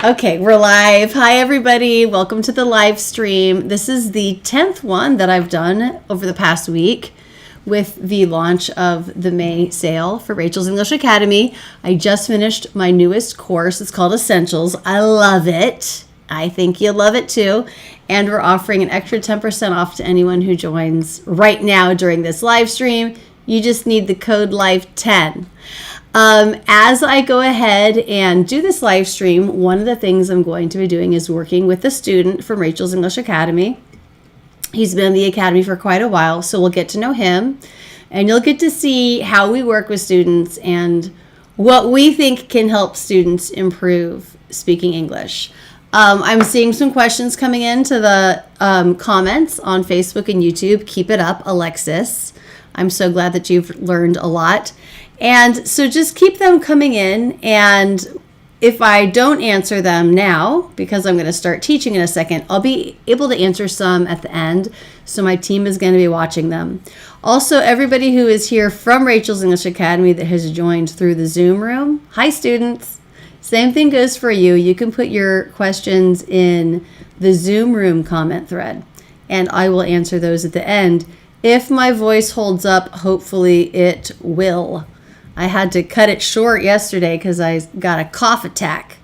Okay, we're live. Hi, everybody. Welcome to the live stream. This is the 10th one that I've done over the past week with the launch of the May sale for Rachel's English Academy. I just finished my newest course. It's called Essentials. I love it. I think you'll love it too. And we're offering an extra 10% off to anyone who joins right now during this live stream. You just need the code LIFE10. As I go ahead and do this live stream, one of the things I'm going to be doing is working with a student from Rachel's English Academy. He's been in the Academy for quite a while, so we'll get to know him. And you'll get to see how we work with students and what we think can help students improve speaking English. I'm seeing some questions coming into the comments on Facebook and YouTube. Keep it up, Alexis. I'm so glad that you've learned a lot. And so just keep them coming in, and if I don't answer them now, because I'm going to start teaching in a second, I'll be able to answer some at the end, so my team is going to be watching them. Also, everybody who is here from Rachel's English Academy that has joined through the Zoom room, hi students. Same thing goes for you. You can put your questions in the Zoom room comment thread, and I will answer those at the end. If my voice holds up, hopefully it will. I had to cut it short yesterday because I got a cough attack.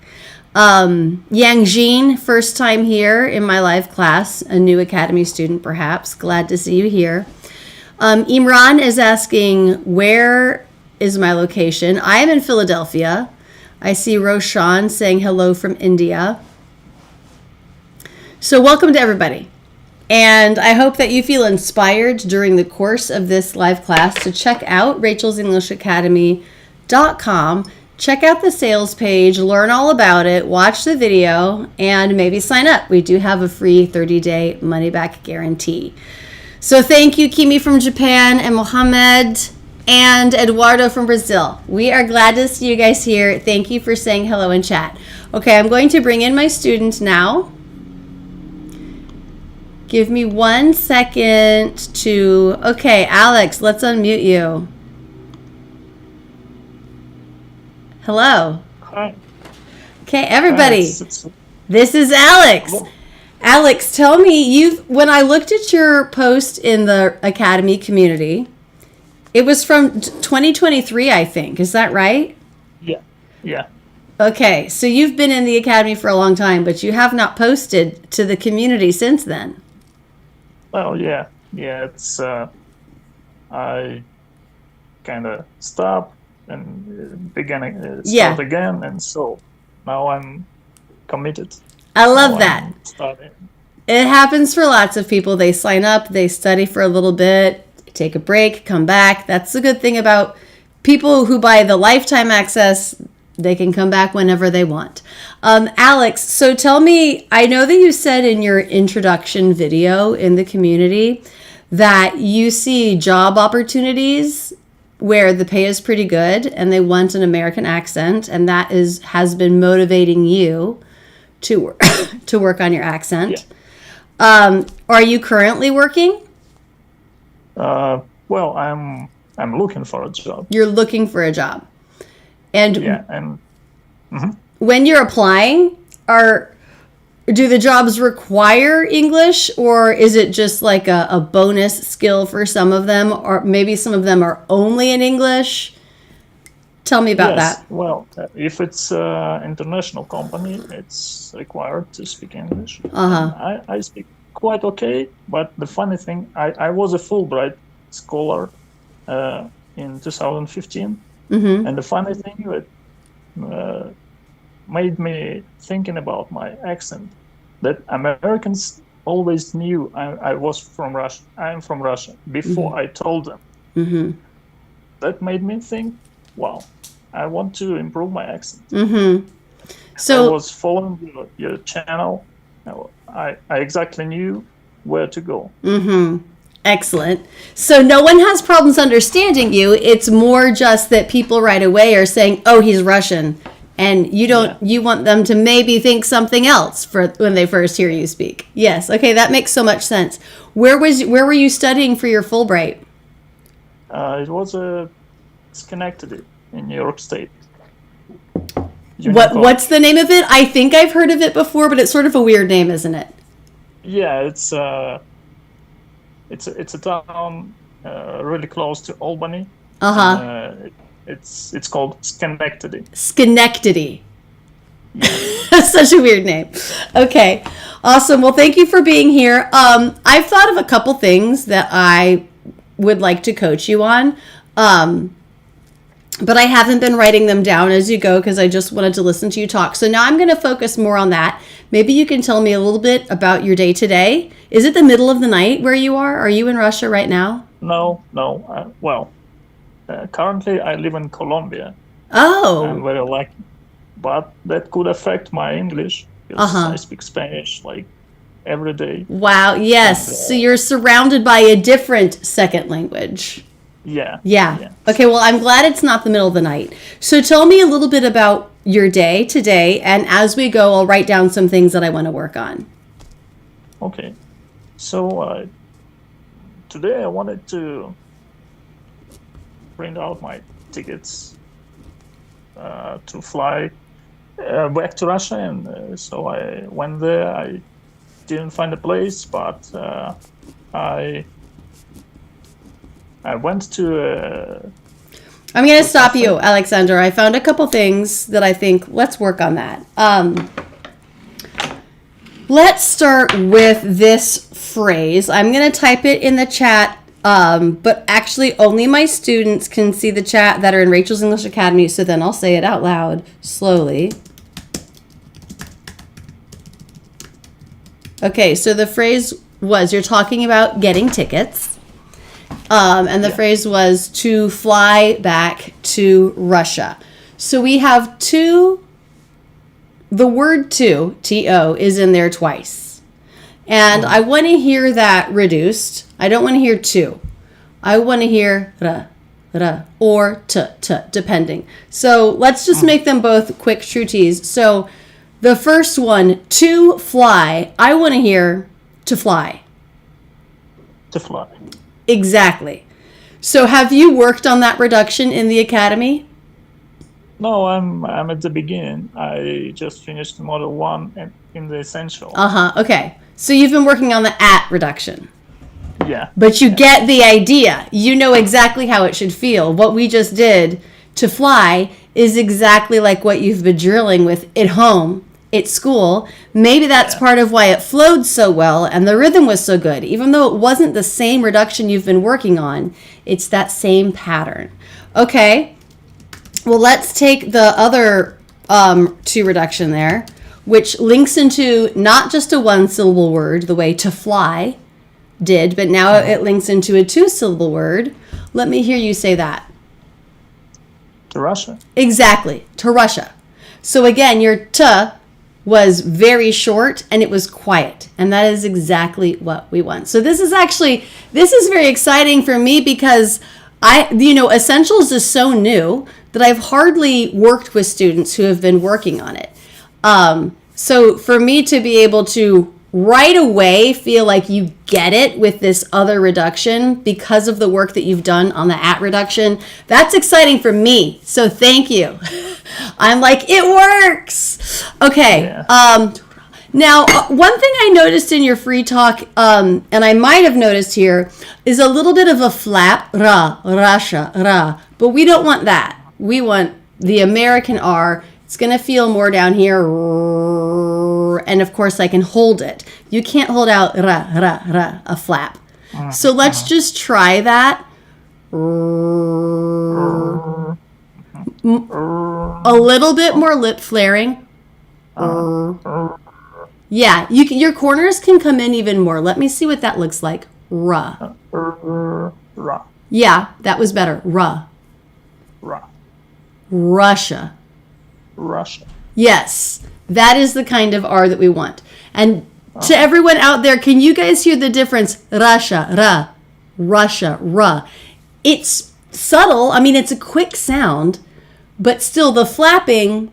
Yang Jin, first time here in my live class, a new Academy student perhaps. Glad to see you here. Imran is asking, where is my location? I am in Philadelphia. I see Roshan saying hello from India. So welcome to everybody. And I hope that you feel inspired during the course of this live class to check out rachelsenglishacademy.com. Check out the sales page, learn all about it, watch the video, and maybe sign up. We do have a free 30-day money-back guarantee. So thank you, Kimi from Japan, and Mohammed, and Eduardo from Brazil. We are glad to see you guys here. Thank you for saying hello in chat. Okay, I'm going to bring in my student now. Give me 1 second to... Okay, Alex, let's unmute you. Hello. Hi. Okay, everybody. This is Alex. Alex, tell me, when I looked at your post in the Academy community, it was from 2023, I think. Is that right? Yeah. Okay, so you've been in the Academy for a long time, but you have not posted to the community since then. Well, yeah. It's I kind of stopped and start again, and so now I'm committed. I love that. It happens for lots of people. They sign up, they study for a little bit, take a break, come back. That's the good thing about people who buy the lifetime access. They can come back whenever they want. Alex, so tell me, I know that you said in your introduction video in the community that you see job opportunities where the pay is pretty good and they want an American accent, and that has been motivating you to work on your accent. Yeah. Are you currently working? Well, I'm looking for a job. You're looking for a job. And mm-hmm. When you're applying, do the jobs require English, or is it just like a bonus skill for some of them, or maybe some of them are only in English? Tell me about that. Well, if it's an international company, it's required to speak English. Uh-huh. I speak quite okay, but the funny thing, I was a Fulbright scholar in 2015. Mm-hmm. And the funny thing that made me thinking about my accent, that Americans always knew I was from Russia. I'm from Russia before Mm-hmm. I told them. Mm-hmm. That made me think, wow, I want to improve my accent. Mm-hmm. So I was following your channel. I exactly knew where to go. Mm-hmm. Excellent. So no one has problems understanding you. It's more just that people right away are saying, "Oh, he's Russian," and you want them to maybe think something else for when they first hear you speak. Yes. Okay, that makes so much sense. Where were you studying for your Fulbright? It was Schenectady in New York State. What's the name of it? I think I've heard of it before, but it's sort of a weird name, isn't it? Yeah, it's a town really close to Albany. It's called Schenectady. Schenectady. That's such a weird name. Okay, awesome. Well, thank you for being here. I've thought of a couple things that I would like to coach you on, but I haven't been writing them down as you go because I just wanted to listen to you talk. So now I'm going to focus more on that. Maybe you can tell me a little bit about your day today. Is it the middle of the night where you are? Are you in Russia right now? No. Currently I live in Colombia. Oh. I'm very lucky. But that could affect my English because I speak Spanish like every day. Wow, yes. And, so you're surrounded by a different second language. Yeah. Okay, well, I'm glad it's not the middle of the night. So tell me a little bit about your day today, and as we go, I'll write down some things that I want to work on. Okay. So today I wanted to print out my tickets to fly back to Russia, and so I went there. I didn't find a place, but I went to. I'm going to stop you, Alexander. I found a couple things that I think let's work on that. Let's start with this phrase. I'm going to type it in the chat. But actually only my students can see the chat that are in Rachel's English Academy, so then I'll say it out loud slowly. Okay, so the phrase was, you're talking about getting tickets, and the phrase was to fly back to Russia. So we have the word to, T-O, is in there twice. And I want to hear that reduced. I don't want to hear to. I want to hear ra, or t, depending. So let's just make them both quick true T's. So the first one, to fly, I want to hear to fly. To fly. Exactly. So have you worked on that reduction in the academy? No, I'm at the beginning. I just finished Model 1 in the Essential. Okay. So you've been working on the at reduction. Yeah. But you get the idea. You know exactly how it should feel. What we just did to fly is exactly like what you've been drilling with at home, at school. Maybe that's part of why it flowed so well and the rhythm was so good. Even though it wasn't the same reduction you've been working on, it's that same pattern. Okay. Well, let's take the other to reduction there, which links into not just a one-syllable word, the way to fly did, but now it links into a two-syllable word. Let me hear you say that. To Russia. Exactly, to Russia. So again, your t was very short and it was quiet, and that is exactly what we want. So this is very exciting for me because Essentials is so new that I've hardly worked with students who have been working on it. So for me to be able to right away feel like you get it with this other reduction because of the work that you've done on the at reduction, that's exciting for me. So thank you. I'm like, it works. Okay. Yeah. Now, one thing I noticed in your free talk, and I might have noticed here, is a little bit of a flap, ra, Russia, ra. But we don't want that. We want the American R. It's going to feel more down here. And of course, I can hold it. You can't hold out ra, ra, ra, a flap. So let's just try that. A little bit more lip flaring. Yeah, your corners can come in even more. Let me see what that looks like. Ra. Ra. Yeah, that was better. Ra. Ra. Russia. Russia. Yes, that is the kind of R that we want. And to everyone out there, can you guys hear the difference? Russia, ra. Russia, ra. It's subtle. I mean, it's a quick sound, but still the flapping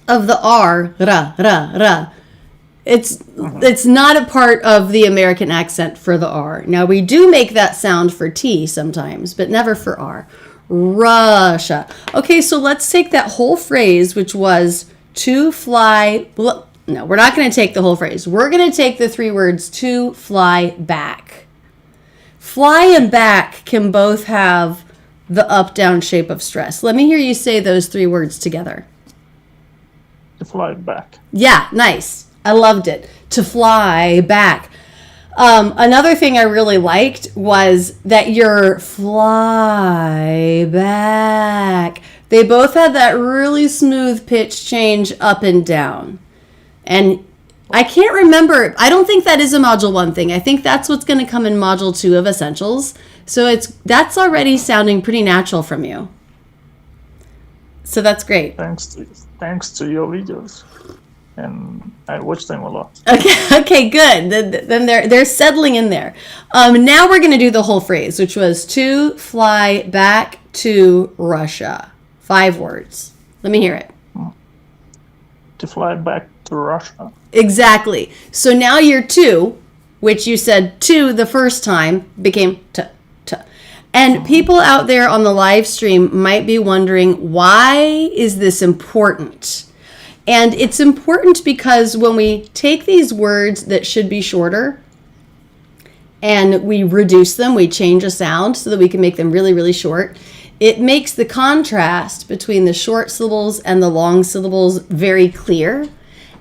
of the R, ra, ra, ra. It's not a part of the American accent for the R. Now, we do make that sound for T sometimes, but never for R. Russia. Okay, so let's take that whole phrase, which was to fly. No, we're not going to take the whole phrase. We're going to take the 3 words to fly back. Fly and back can both have the up-down shape of stress. Let me hear you say those 3 words together. To fly back. Yeah, nice. I loved it. To fly back. Another thing I really liked was that your fly back. They both had that really smooth pitch change up and down. And I can't remember. I don't think that is a Module 1 thing. I think that's what's going to come in Module 2 of Essentials. So that's already sounding pretty natural from you. So that's great. Thanks to your videos. And I watch them a lot. Okay, good. Then they're settling in there. Now we're going to do the whole phrase, which was to fly back to Russia. 5 words. Let me hear it. To fly back to Russia. Exactly. So now your to, which you said to the first time, became to. And people out there on the live stream might be wondering, why is this important? And it's important because when we take these words that should be shorter and we reduce them, we change a sound so that we can make them really, really short, it makes the contrast between the short syllables and the long syllables very clear.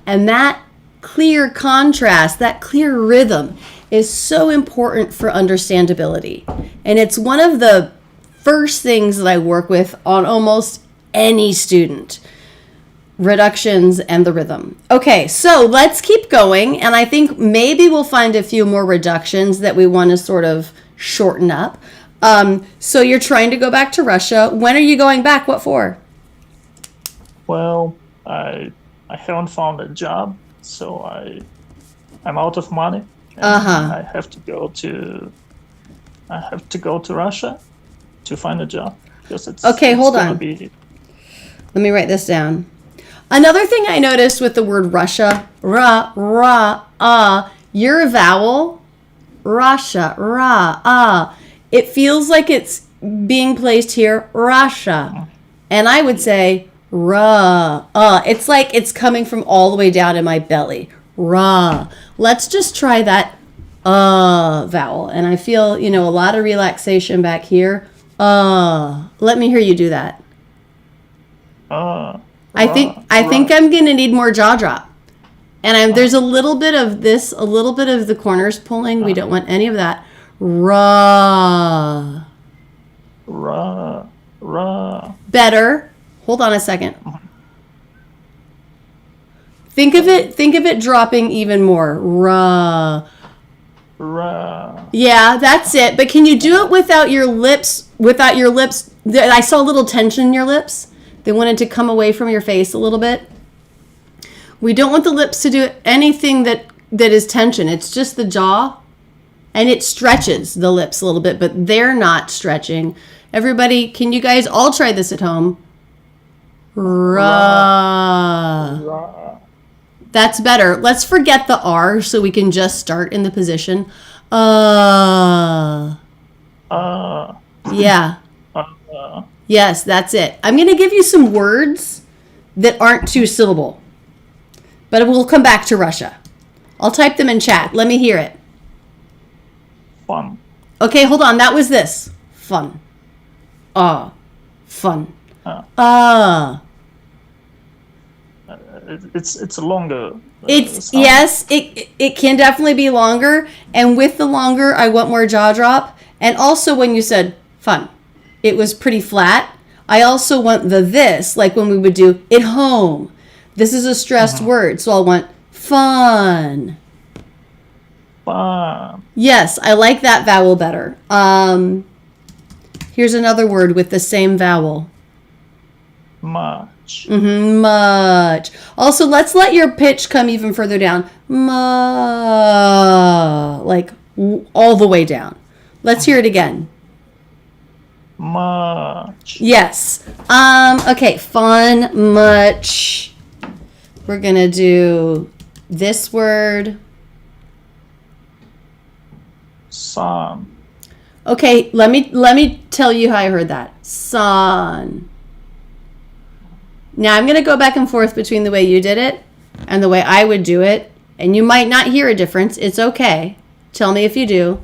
And that clear contrast, that clear rhythm is so important for understandability. And it's one of the first things that I work with on almost any student. Reductions and the rhythm. Okay, so let's keep going. And I think maybe we'll find a few more reductions that we want to sort of shorten up. So you're trying to go back to Russia. When are you going back? What for? Well, I haven't found a job, so I'm out of money. And I have to go to Russia to find a job because okay. Hold on. Let me write this down. Another thing I noticed with the word Russia, your vowel, Russia, it feels like it's being placed here, Russia. And I would say, it's like it's coming from all the way down in my belly, Let's just try that, vowel. And I feel, a lot of relaxation back here. Let me hear you do that. I think I'm going to need more jaw drop. And there's a little bit of this, a little bit of the corners pulling. We don't want any of that. Better. Hold on a second. Think of it dropping even more. Yeah, that's it. But can you do it without your lips? I saw a little tension in your lips. They wanted to come away from your face a little bit. We don't want the lips to do anything that is tension. It's just the jaw. And it stretches the lips a little bit, but they're not stretching. Everybody, can you guys all try this at home? That's better. Let's forget the R so we can just start in the position. Yeah. Yes, that's it. I'm going to give you some words that aren't 2-syllable. But we'll come back to Russia. I'll type them in chat. Let me hear it. Fun. Okay, hold on. That was this. Fun. Fun. It's a longer. Yes, it can definitely be longer. And with the longer, I want more jaw drop. And also when you said fun, it was pretty flat. I also want the this, like when we would do at home. This is a stressed word, so I'll want fun. Fun. Yes, I like that vowel better. Here's another word with the same vowel. Much. Much. Also, let's let your pitch come even further down. Like all the way down. Let's hear it again. Much. Yes. Okay, fun, much. We're going to do this word. Some. Okay, let me tell you how I heard that. Sun. Now I'm going to go back and forth between the way you did it and the way I would do it, and you might not hear a difference. It's okay. Tell me if you do.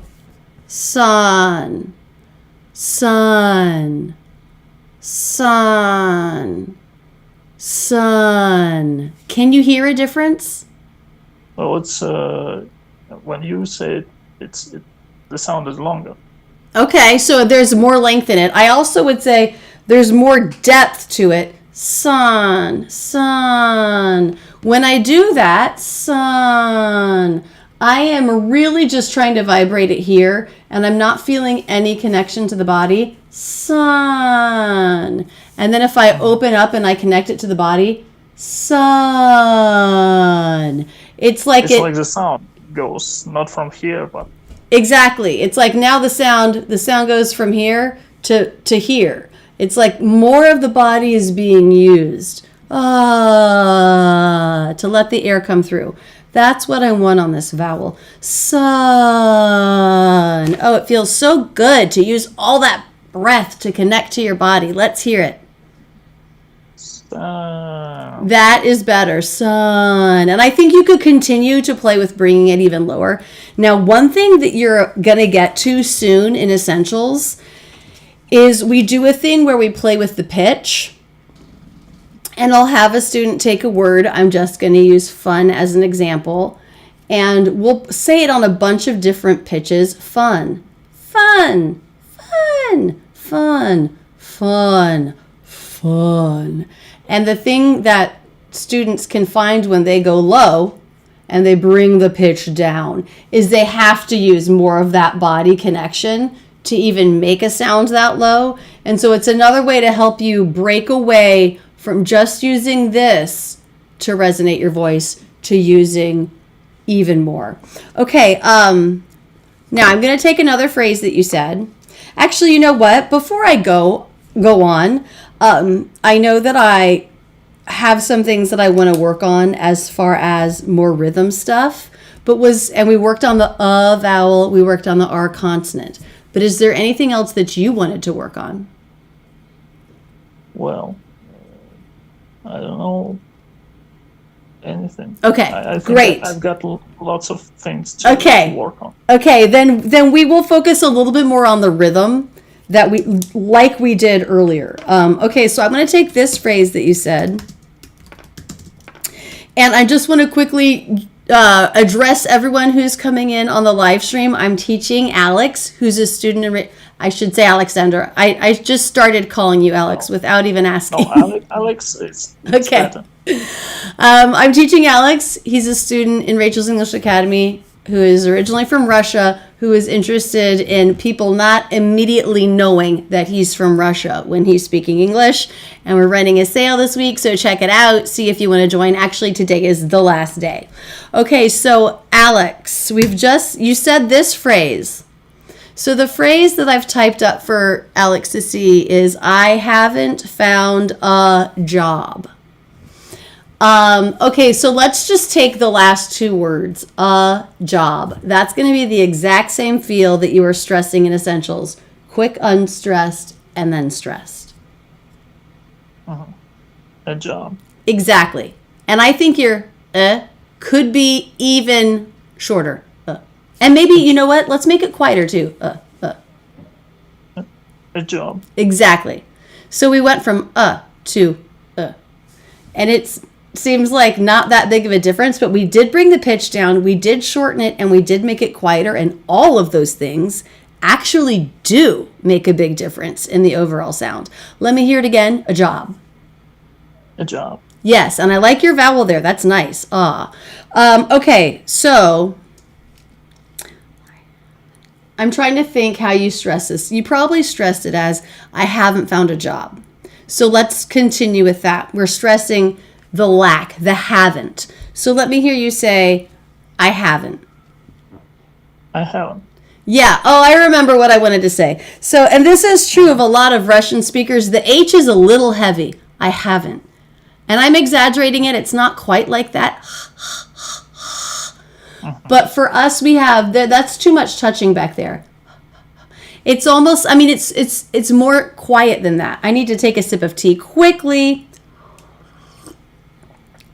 Sun. Sun. Sun. Sun. Can you hear a difference? Well, it's when you say it, the sound is longer. Okay, so there's more length in it. I also would say there's more depth to it. Sun, sun. When I do that, sun, I am really just trying to vibrate it here, and I'm not feeling any connection to the body. Sun. And then if I open up and I connect it to the body, sun. It's like the sound goes not from here, but exactly. It's like now the sound goes from here to here. It's like more of the body is being used to let the air come through. That's what I want on this vowel. Sun. Oh, it feels so good to use all that breath to connect to your body. Let's hear it. sun. That is better. Sun. And I think you could continue to play with bringing it even lower. Now, one thing that you're going to get to soon in Essentials is we do a thing where we play with the pitch. And I'll have a student take a word. I'm just going to use fun as an example. And we'll say it on a bunch of different pitches. Fun, fun, fun, fun, fun, fun. And the thing that students can find when they go low and they bring the pitch down is they have to use more of that body connection to even make a sound that low. And so it's another way to help you break away from just using this to resonate your voice to using even more. Okay, now I'm going to take another phrase that you said. Actually, you know what? Before I go on, I know that I have some things that I want to work on as far as more rhythm stuff, and we worked on the vowel, we worked on the R consonant. But is there anything else that you wanted to work on? Well, I don't know anything. Okay, I think great. I've got lots of things to work on. Okay, then we will focus a little bit more on the rhythm that we did earlier. Okay, so I'm going to take this phrase that you said, and I just want to quickly address everyone who's coming in on the live stream. I'm teaching Alex, who's a student in. I should say Alexander. I just started calling you Alex without even asking. No, Alex is okay. Better. I'm teaching Alex. He's a student in Rachel's English Academy who is originally from Russia, who is interested in people not immediately knowing that he's from Russia when he's speaking English. And we're running a sale this week, so check it out. See if you want to join. Actually, today is the last day. Okay, so Alex, you said this phrase. So the phrase that I've typed up for Alex to see is, I haven't found a job. Okay, so let's just take the last two words, a job. That's going to be the exact same feel that you were stressing in Essentials. Quick, unstressed, and then stressed. A job. Exactly. And I think your could be even shorter. And maybe, you know what? Let's make it quieter too. A job. Exactly. So we went from to and it seems like not that big of a difference, but we did bring the pitch down, we did shorten it, and we did make it quieter, and all of those things actually do make a big difference in the overall sound. Let me hear it again. A job. A job. Yes, and I like your vowel there. That's nice. Okay, so I'm trying to think how you stress this. You probably stressed it as, I haven't found a job. So let's continue with that. We're stressing the lack, the haven't. So let me hear you say, I haven't. I haven't. Yeah. Oh, I remember what I wanted to say. So, and this is true of a lot of Russian speakers. The H is a little heavy. I haven't. And I'm exaggerating it. It's not quite like that. But for us, we have, that's too much touching back there. It's almost, I mean, it's more quiet than that. I need to take a sip of tea quickly.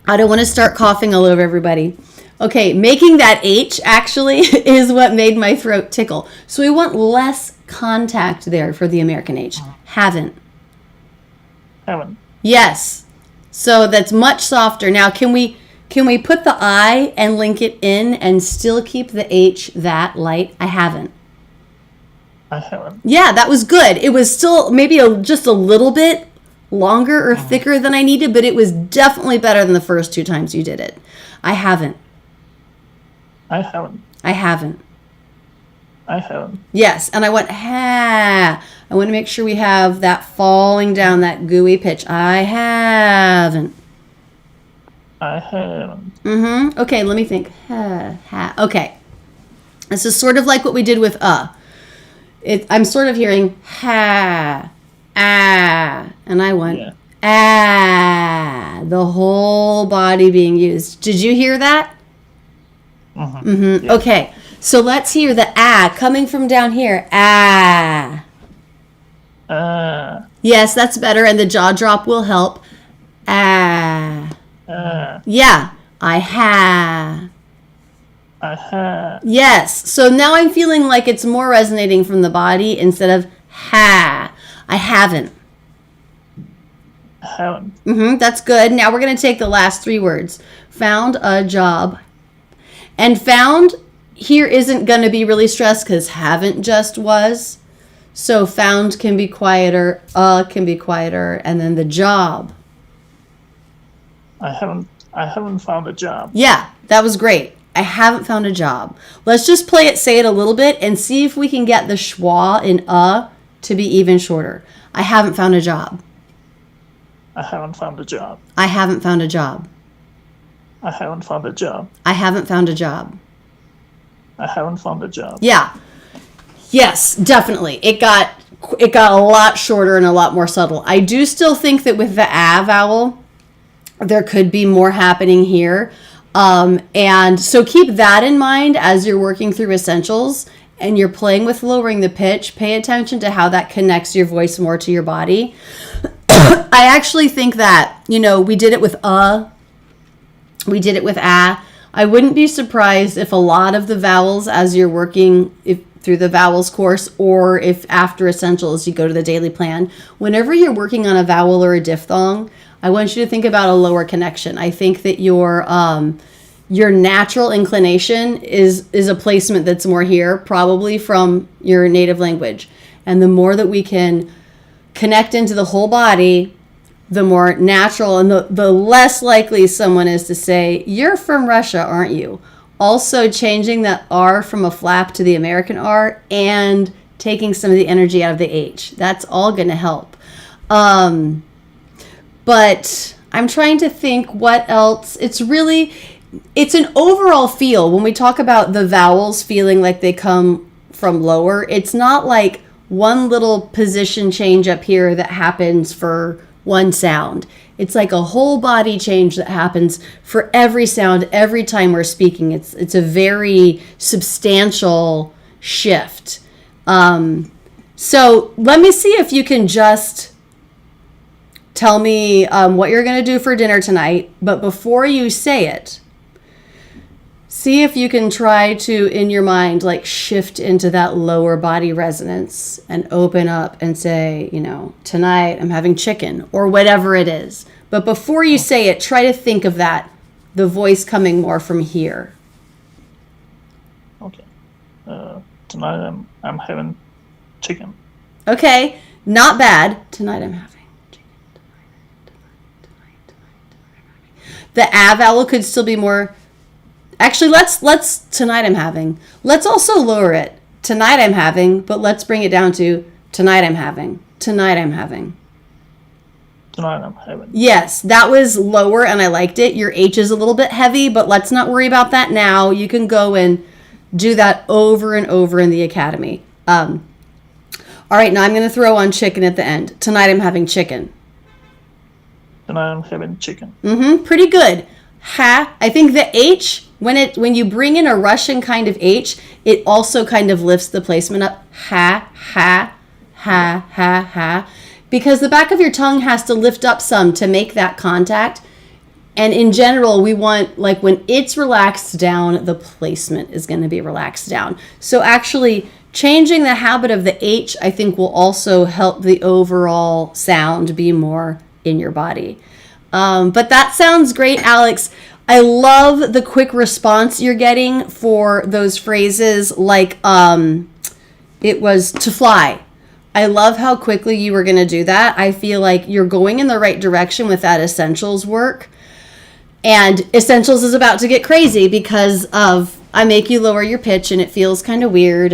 I don't want to start coughing all over everybody. Okay, making that H actually is what made my throat tickle. So we want less contact there for the American H. Haven't. Haven't. Yes. So that's much softer. Now, can we put the I and link it in and still keep the H that light? I haven't. I haven't. Yeah, that was good. It was still maybe just a little bit longer or thicker than I needed, but it was definitely better than the first 2 times you did it. I haven't. I haven't. I haven't. I haven't. Yes, and I went, ha. I want to make sure we have that falling down, that gooey pitch. I haven't. I haven't. Okay, let me think. Ha, ha. Okay. This is sort of like what we did with I'm sort of hearing ha, ah, and I went ah, the whole body being used. Did you hear that? Yeah. Okay, so let's hear the ah coming from down here. Ah. Yes, that's better, and the jaw drop will help. Ah. Yeah, I ha. I have. Yes, so now I'm feeling like it's more resonating from the body instead of ha. I haven't. I haven't. That's good. Now we're going to take the last 3 words. Found a job. And found here isn't going to be really stressed because haven't just was. So found can be quieter, can be quieter, and then the job. I haven't found a job. Yeah, that was great. I haven't found a job. Let's just say it a little bit and see if we can get the schwa in to be even shorter. I haven't found a job. I haven't found a job. I haven't found a job. I haven't found a job. I haven't found a job. I haven't found a job. Yeah. Yes, definitely. It got a lot shorter and a lot more subtle. I do still think that with the A vowel, there could be more happening here. And so keep that in mind as you're working through essentials and you're playing with lowering the pitch. Pay attention to how that connects your voice more to your body. I actually think that, we did it with we did it with a. I wouldn't be surprised if a lot of the vowels as you're working through the vowels course, or if after essentials you go to the daily plan, whenever you're working on a vowel or a diphthong, I want you to think about a lower connection. I think that your natural inclination is a placement that's more here, probably from your native language. And the more that we can connect into the whole body, the more natural and the less likely someone is to say, you're from Russia, aren't you? Also changing that R from a flap to the American R and taking some of the energy out of the H. That's all going to help. But I'm trying to think what else. It's an overall feel. When we talk about the vowels feeling like they come from lower, it's not like one little position change up here that happens for one sound. It's like a whole body change that happens for every sound every time we're speaking. It's a very substantial shift. So let me see if you can just tell me what you're going to do for dinner tonight. But before you say it, see if you can try to, in your mind, like shift into that lower body resonance and open up and say, tonight I'm having chicken or whatever it is. But before you say it, try to think of that, the voice coming more from here. Okay. Tonight I'm having chicken. Okay, not bad. Tonight I'm having chicken. Tonight. The A vowel could still be more. Actually, let's tonight I'm having. Let's also lower it. Tonight I'm having, but let's bring it down to tonight I'm having. Tonight I'm having. Tonight I'm having. Yes, that was lower and I liked it. Your H is a little bit heavy, but let's not worry about that now. You can go and do that over and over in the academy. All right, now I'm going to throw on chicken at the end. Tonight I'm having chicken. Tonight I'm having chicken. Pretty good. Ha. I think the H when you bring in a Russian kind of H, it also kind of lifts the placement up. Ha, ha, ha, ha, ha. Because the back of your tongue has to lift up some to make that contact. And in general, we want, like, when it's relaxed down, the placement is going to be relaxed down. So actually changing the habit of the H, I think, will also help the overall sound be more in your body. But that sounds great, Alex. I love the quick response you're getting for those phrases like it was to fly. I love how quickly you were going to do that. I feel like you're going in the right direction with that essentials work. And essentials is about to get crazy because of I make you lower your pitch and it feels kind of weird,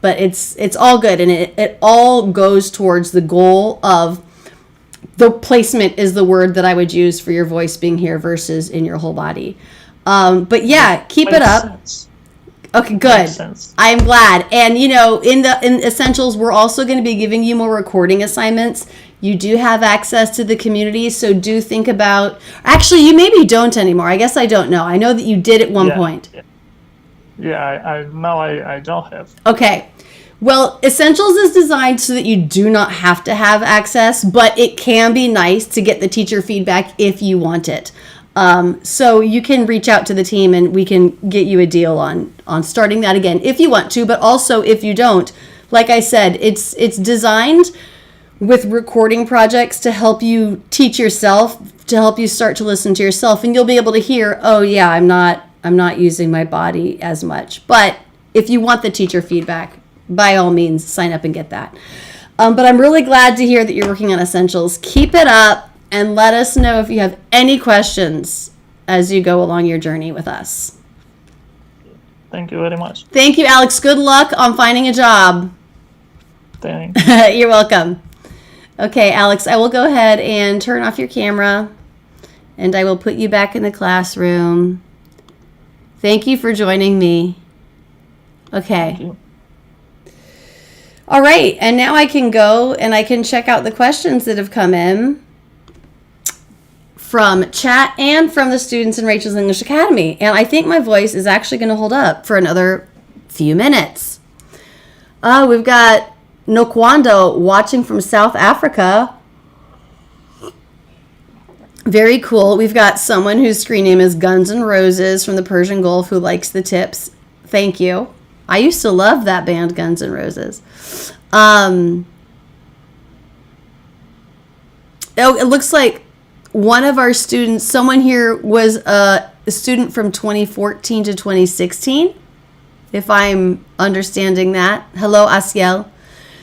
but it's all good, and it all goes towards the goal of the placement is the word that I would use for your voice being here versus in your whole body. But yeah, keep it up. Sense. Okay, good. I'm glad. And in essentials, we're also going to be giving you more recording assignments. You do have access to the community, so do think about. Actually, you maybe don't anymore. I guess I don't know. I know that you did at one point. Yeah, I don't have. Okay. Well, Essentials is designed so that you do not have to have access, but it can be nice to get the teacher feedback if you want it. So you can reach out to the team and we can get you a deal on starting that again if you want to, but also if you don't. Like I said, it's designed with recording projects to help you teach yourself, to help you start to listen to yourself, and you'll be able to hear, oh yeah, I'm not using my body as much. But if you want the teacher feedback, by all means, sign up and get that. But I'm really glad to hear that you're working on Essentials. Keep it up and let us know if you have any questions as you go along your journey with us. Thank you very much. Thank you, Alex. Good luck on finding a job. Thanks. You're welcome. Okay, Alex, I will go ahead and turn off your camera, and I will put you back in the classroom. Thank you for joining me. Okay. All right, and now I can go and I can check out the questions that have come in from chat and from the students in Rachel's English Academy. And I think my voice is actually going to hold up for another few minutes. We've got Nokwando watching from South Africa. Very cool. We've got someone whose screen name is Guns N' Roses from the Persian Gulf who likes the tips. Thank you. I used to love that band, Guns N' Roses. It looks like one of our students, someone here was a student from 2014 to 2016, if I'm understanding that. Hello, Asiel.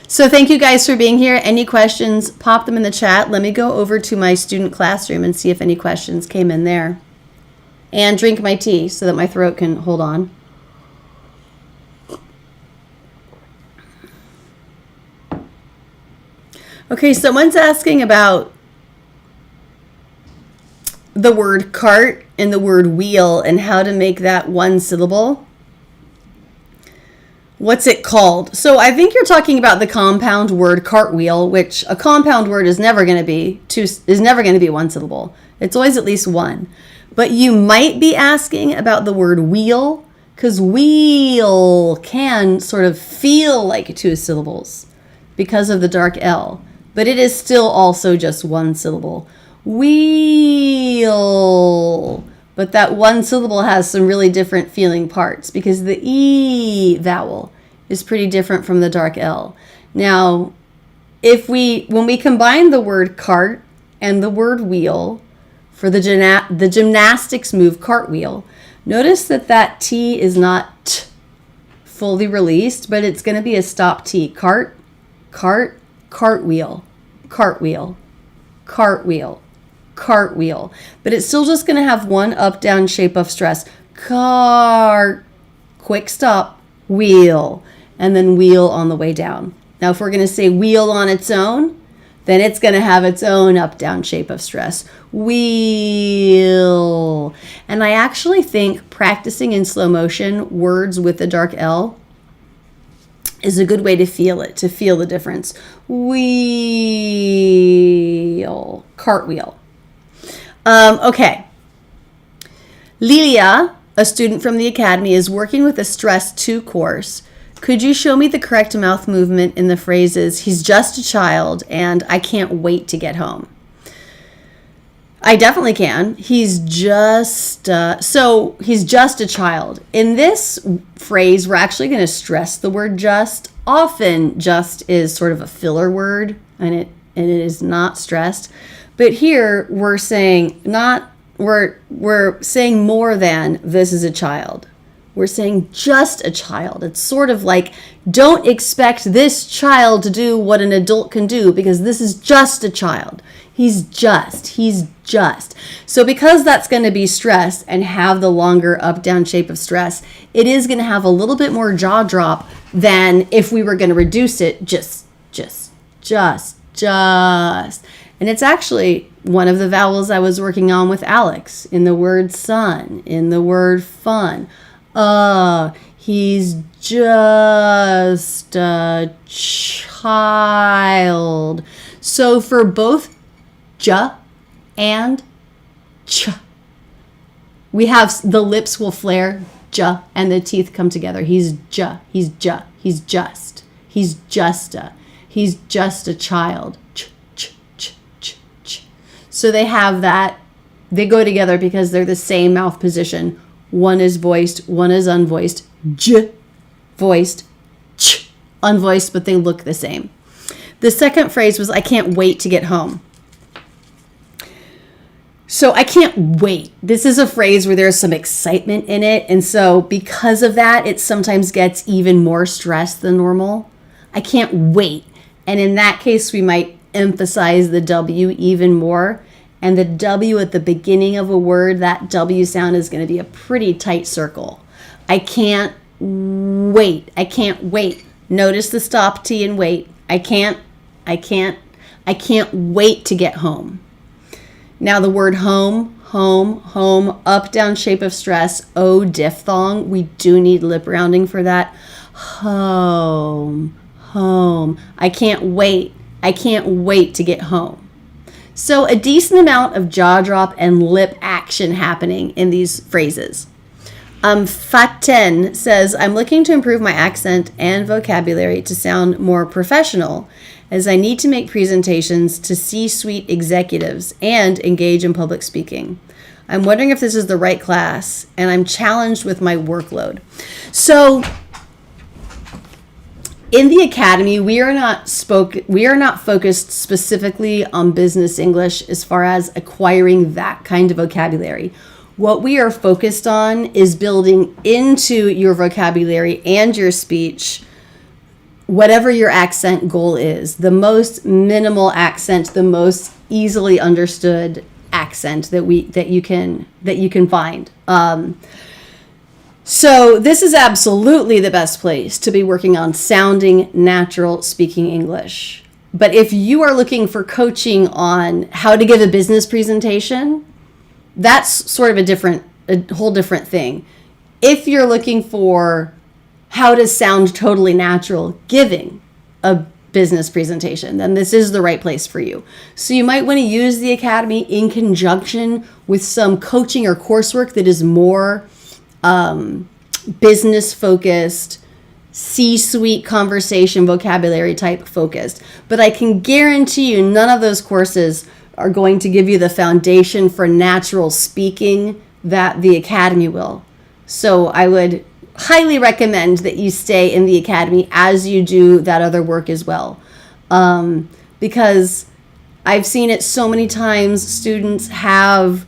So thank you guys for being here. Any questions, pop them in the chat. Let me go over to my student classroom and see if any questions came in there. And drink my tea so that my throat can hold on. Okay, someone's asking about the word cart and the word wheel and how to make that one syllable. What's it called? So I think you're talking about the compound word cartwheel, which a compound word is never going to be one syllable. It's always at least one. But you might be asking about the word wheel, because wheel can sort of feel like two syllables because of the dark L. But it is still also just one syllable. Wheel. But that one syllable has some really different feeling parts because the E vowel is pretty different from the dark L. Now, when we combine the word cart and the word wheel for the gymnastics move cartwheel, notice that T is not t fully released, but it's going to be a stop T. Cart, cartwheel, cartwheel, cartwheel, cartwheel. But it's still just going to have one up-down shape of stress. Cart, quick stop, wheel, and then wheel on the way down. Now, if we're going to say wheel on its own, then it's going to have its own up-down shape of stress. Wheel. And I actually think practicing in slow motion words with the dark L is a good way to feel it, to feel the difference. Wheel. Cartwheel. Okay. Lilia a student from the Academy, is working with a Stress 2 course. Could you show me the correct mouth movement in the phrases, he's just a child, and I can't wait to get home? I definitely can. He's just a child. In this phrase, we're actually going to stress the word just. Often just is sort of a filler word, and it is not stressed. But here we're saying we're saying more than this is a child. We're saying just a child. It's sort of like, don't expect this child to do what an adult can do, because this is just a child. He's just. So because that's going to be stress and have the longer up-down shape of stress, it is going to have a little bit more jaw drop than if we were going to reduce it just. And it's actually one of the vowels I was working on with Alex in the word sun, in the word fun. He's just a child. So for both j and ch, we have the lips will flare, j, and the teeth come together. He's just a child. Ch. So they have that, they go together because they're the same mouth position. One is voiced, one is unvoiced. J, voiced, ch, unvoiced, but they look the same. The second phrase was, I can't wait to get home. So I can't wait. This is a phrase where there's some excitement in it. And so because of that, it sometimes gets even more stressed than normal. I can't wait. And in that case, we might emphasize the W even more. And the W at the beginning of a word, that W sound is going to be a pretty tight circle. I can't wait. I can't wait. Notice the stop T and wait. I can't wait to get home. Now the word home, up, down shape of stress, O diphthong. We do need lip rounding for that. Home. I can't wait to get home. So a decent amount of jaw drop and lip action happening in these phrases. Faten says, I'm looking to improve my accent and vocabulary to sound more professional, as I need to make presentations to C-suite executives and engage in public speaking. I'm wondering if this is the right class, and I'm challenged with my workload. So in the Academy, we are not focused specifically on business English as far as acquiring that kind of vocabulary. What we are focused on is building into your vocabulary and your speech whatever your accent goal is, the most minimal accent, the most easily understood accent that you can find. So this is absolutely the best place to be working on sounding natural speaking English. But if you are looking for coaching on how to give a business presentation, that's sort of a whole different thing. If you're looking for how to sound totally natural giving a business presentation, then this is the right place for you. So you might want to use the Academy in conjunction with some coaching or coursework that is more business focused, C-suite conversation vocabulary type focused. But I can guarantee you none of those courses are going to give you the foundation for natural speaking that the Academy will. So I would highly recommend that you stay in the Academy as you do that other work as well. Because I've seen it so many times. Students have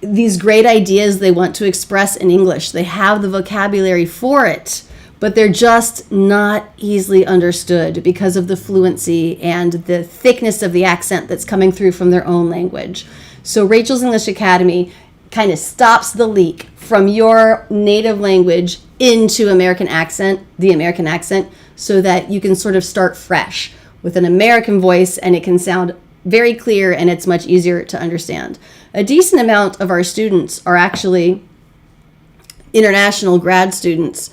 these great ideas they want to express in English. They have the vocabulary for it, but they're just not easily understood because of the fluency and the thickness of the accent that's coming through from their own language. So Rachel's English Academy kind of stops the leak from your native language into the American accent, so that you can sort of start fresh with an American voice and it can sound very clear and it's much easier to understand. A decent amount of our students are actually international grad students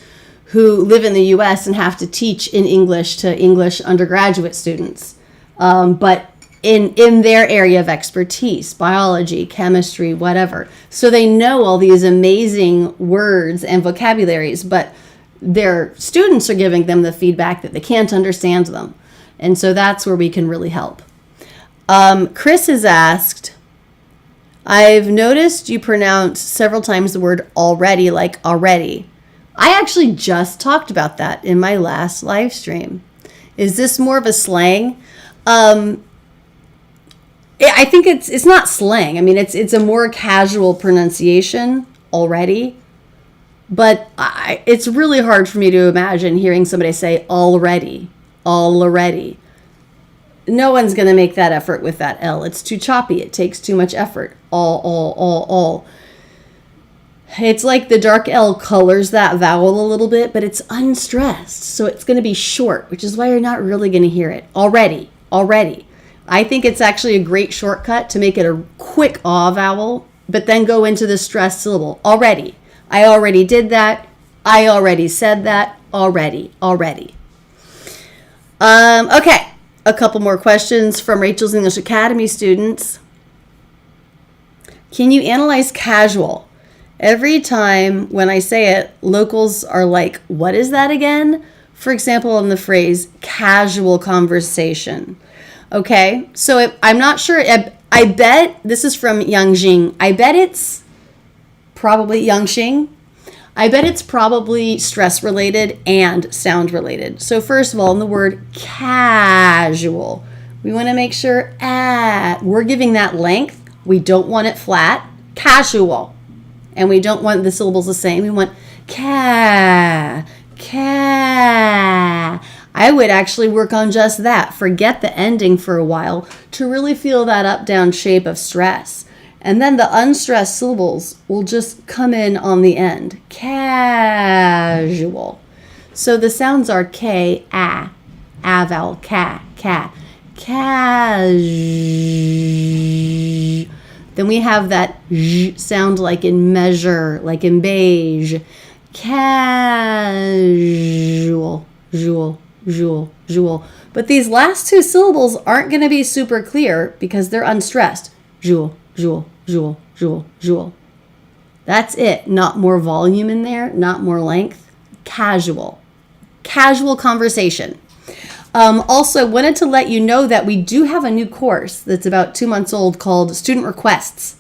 who live in the US and have to teach in English to English undergraduate students. But in their area of expertise, biology, chemistry, whatever. So they know all these amazing words and vocabularies, but their students are giving them the feedback that they can't understand them. And so that's where we can really help. Chris has asked, I've noticed you pronounce several times the word already, like already. I actually just talked about that in my last live stream. Is this more of a slang? I think it's not slang. I mean, it's a more casual pronunciation already. But it's really hard for me to imagine hearing somebody say already. No one's going to make that effort with that L. It's too choppy. It takes too much effort. All. It's like the dark L colors that vowel a little bit, but it's unstressed. So it's going to be short, which is why you're not really going to hear it. Already. I think it's actually a great shortcut to make it a quick aw vowel, but then go into the stressed syllable. Already. I already did that. I already said that. Already. Okay. A couple more questions from Rachel's English Academy students. Can you analyze casual? Every time when I say it, locals are like, what is that again? For example, in the phrase casual conversation. Okay, so I'm not sure. I bet this is from Yangjing. I bet it's probably Yangxing. I bet it's probably stress related and sound related. So first of all, in the word casual, we want to make sure we're giving that length. We don't want it flat. Casual. And we don't want the syllables the same. We want ca. I would actually work on just that. Forget the ending for a while to really feel that up-down shape of stress. And then the unstressed syllables will just come in on the end. Casual. So the sounds are K, A vowel, ca. Then we have that j sound like in measure, like in beige. Casual, jewel. But these last two syllables aren't going to be super clear because they're unstressed. Jewel. That's it. Not more volume in there, not more length. Casual conversation. Also, wanted to let you know that we do have a new course that's about 2 months old called Student Requests.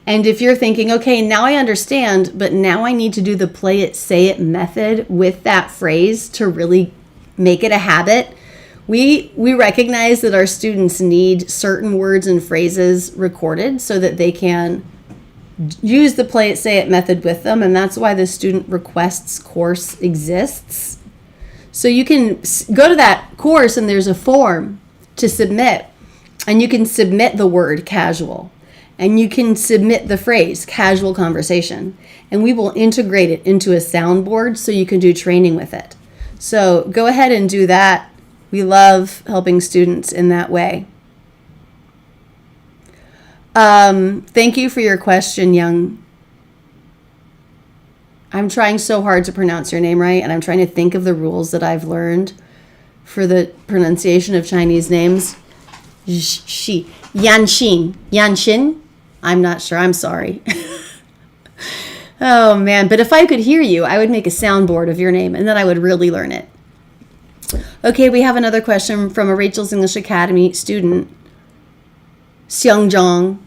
And if you're thinking, okay, now I understand, but now I need to do the play it, say it method with that phrase to really make it a habit, we recognize that our students need certain words and phrases recorded so that they can use the play it, say it method with them. And that's why the Student Requests course exists. So you can go to that course and there's a form to submit. And you can submit the word casual. And you can submit the phrase casual conversation. And we will integrate it into a soundboard so you can do training with it. So go ahead and do that. We love helping students in that way. Thank you for your question, Young. I'm trying so hard to pronounce your name right, and I'm trying to think of the rules that I've learned for the pronunciation of Chinese names. Yanxin. I'm not sure. I'm sorry. Oh, man. But if I could hear you, I would make a soundboard of your name, and then I would really learn it. Okay, we have another question from a Rachel's English Academy student, Xiangzhang.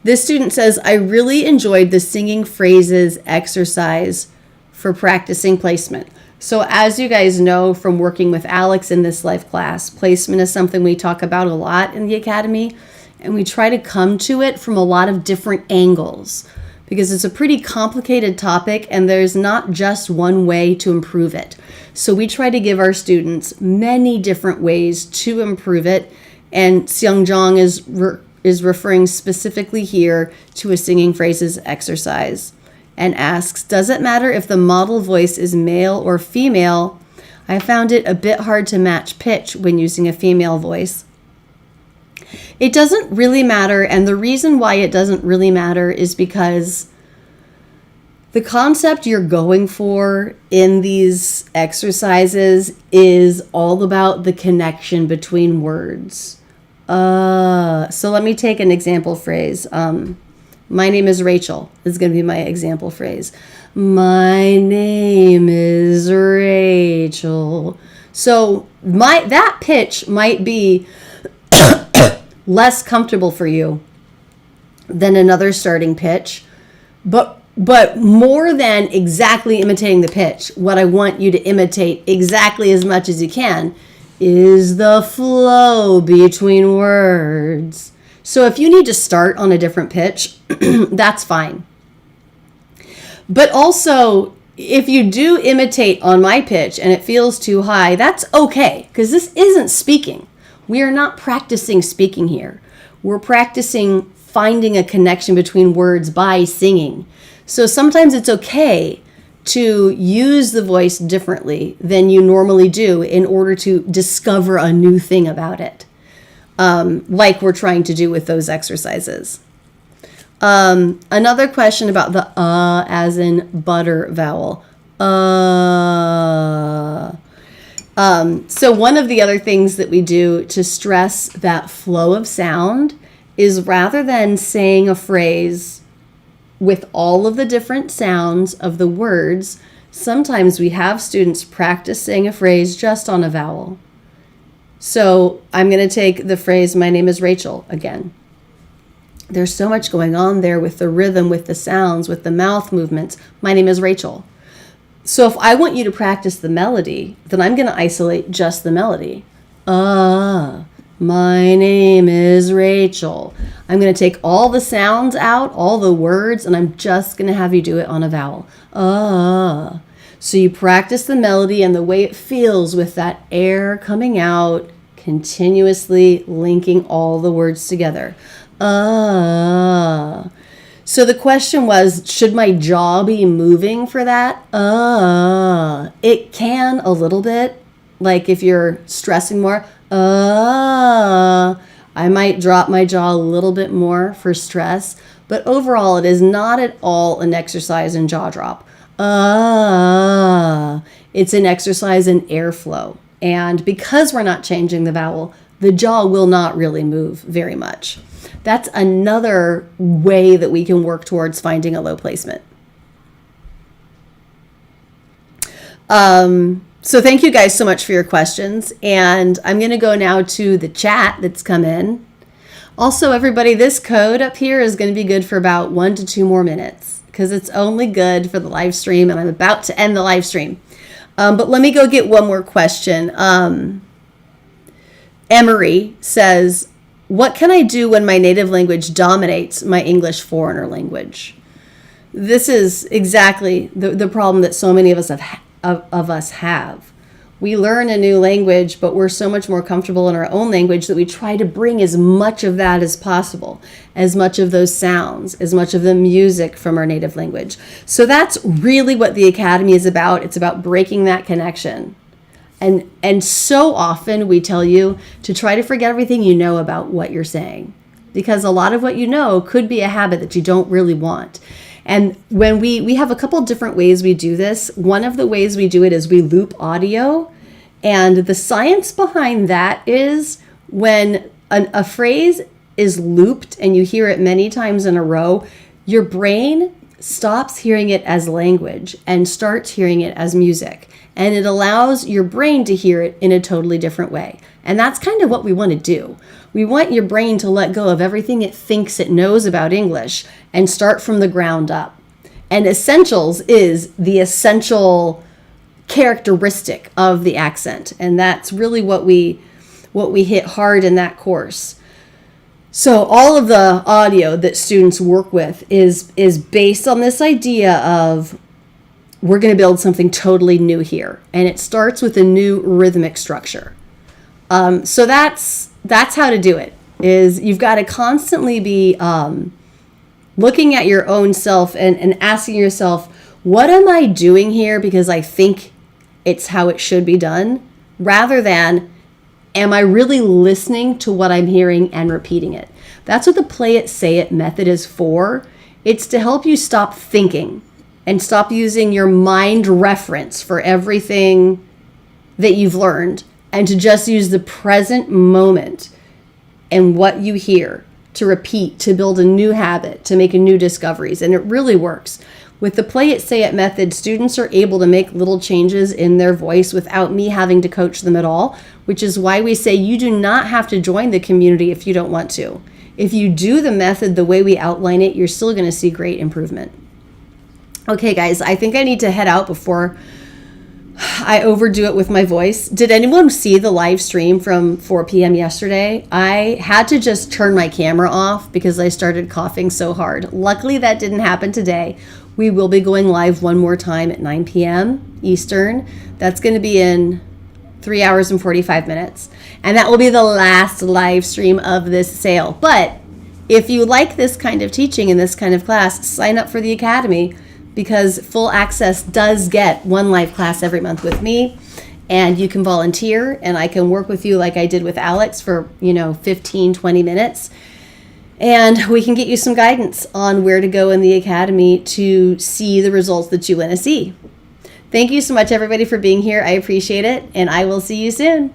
This student says, I really enjoyed the singing phrases exercise for practicing placement. So as you guys know from working with Alex in this life class, placement is something we talk about a lot in the Academy, and we try to come to it from a lot of different angles because it's a pretty complicated topic and there's not just one way to improve it. So we try to give our students many different ways to improve it, and Xiangzhang is referring specifically here to a singing phrases exercise and asks, does it matter if the model voice is male or female? I found it a bit hard to match pitch when using a female voice. It doesn't really matter, and the reason why it doesn't really matter is because The concept you're going for in these exercises is all about the connection between words. So let me take an example phrase. My name is Rachel is going to be my example phrase. My name is Rachel. So that pitch might be less comfortable for you than another starting pitch, but more than exactly imitating the pitch, what I want you to imitate exactly as much as you can is the flow between words. So if you need to start on a different pitch, that's fine. But also, if you do imitate on my pitch and it feels too high, that's okay, because this isn't speaking. We are not practicing speaking here. We're practicing finding a connection between words by singing. So sometimes it's okay to use the voice differently than you normally do in order to discover a new thing about it, like we're trying to do with those exercises. Another question about the as in butter vowel. So one of the other things that we do to stress that flow of sound is, rather than saying a phrase with all of the different sounds of the words, sometimes we have students practice saying a phrase just on a vowel. So I'm going to take the phrase, my name is Rachel, again. There's so much going on there with the rhythm, with the sounds, with the mouth movements. My name is Rachel. So if I want you to practice the melody, then I'm going to isolate just the melody. My name is Rachel. I'm going to take all the sounds out, all the words, and I'm just going to have you do it on a vowel. So you practice the melody and the way it feels with that air coming out, continuously linking all the words together. So the question was, should my jaw be moving for that? It can a little bit. Like if you're stressing more, I might drop my jaw a little bit more for stress, but overall it is not at all an exercise in jaw drop. It's an exercise in airflow. And because we're not changing the vowel, the jaw will not really move very much. That's another way that we can work towards finding a low placement. So thank you guys so much for your questions. And I'm going to go now to the chat that's come in. Also, everybody, this code up here is going to be good for about 1 to 2 more minutes because it's only good for the live stream, and I'm about to end the live stream. But let me go get one more question. Emery says, what can I do when my native language dominates my English foreigner language? This is exactly the problem that so many of us have. We learn a new language, but we're so much more comfortable in our own language that we try to bring as much of that as possible, as much of those sounds, as much of the music from our native language. So that's really what the Academy is about. It's about breaking that connection. And so often we tell you to try to forget everything you know about what you're saying, because a lot of what you know could be a habit that you don't really want. And when we have a couple different ways we do this. One of the ways we do it is we loop audio. And the science behind that is when a phrase is looped and you hear it many times in a row, your brain stops hearing it as language and starts hearing it as music. And it allows your brain to hear it in a totally different way. And that's kind of what we want to do. We want your brain to let go of everything it thinks it knows about English and start from the ground up. And essentials is the essential characteristic of the accent. And that's really what we hit hard in that course. So all of the audio that students work with is based on this idea of we're going to build something totally new here. And it starts with a new rhythmic structure. So that's how to do it, is you've got to constantly be looking at your own self and asking yourself, what am I doing here because I think it's how it should be done, rather than, am I really listening to what I'm hearing and repeating it? That's what the play it, say it method is for. It's to help you stop thinking and stop using your mind reference for everything that you've learned, and to just use the present moment and what you hear to repeat, to build a new habit, to make a new discoveries. And it really works. With the Play It, Say It method, students are able to make little changes in their voice without me having to coach them at all, which is why we say you do not have to join the community if you don't want to. If you do the method the way we outline it, you're still going to see great improvement. Okay, guys, I think I need to head out before I overdo it with my voice. Did anyone see the live stream from 4 p.m. yesterday? I had to just turn my camera off because I started coughing so hard. Luckily, that didn't happen today. We will be going live one more time at 9 p.m. Eastern. That's going to be in 3 hours and 45 minutes. And that will be the last live stream of this sale. But if you like this kind of teaching and this kind of class, sign up for the Academy, because full access does get one live class every month with me, and you can volunteer and I can work with you like I did with Alex for 15, 20 minutes, and we can get you some guidance on where to go in the Academy to see the results that you want to see. Thank you so much, everybody, for being here. I appreciate it, and I will see you soon.